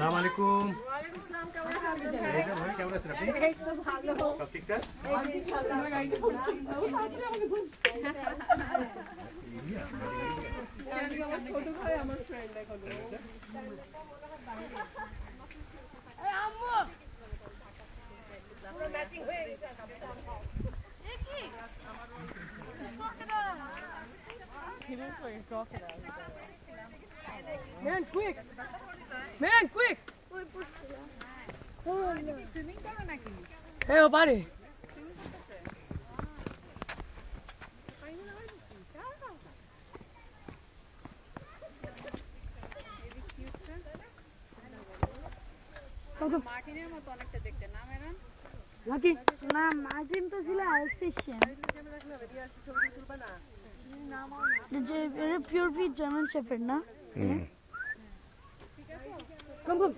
আসসালামু আলাইকুম। ওয়ালাইকুম আসসালাম। কেমন আছেন? এই তো ভাই, কেমন আছেন আপনি? এই তো ভালো। সব ঠিকঠাক? ইনশাআল্লাহ। আমার গাড়িতে বসছি। আমাকে বসছি। আমার ছোট ভাই আমার ফ্রেন্ড এখন। এই আম্মু। আমরা ম্যাচিং হয়ে গেছে। এ কি? He looks like a crocodile. Man, quick! Man, quick! Swimming করো নাকি? Hey, ও পারে। মার্টিনের মতো অনেকটা দেখতে না মেরান? লাকি না, মার্টিন তো ছিল অ্যালসেশন। যে পিওর ব্রিড জার্মান শেফার্ড না? কম কম।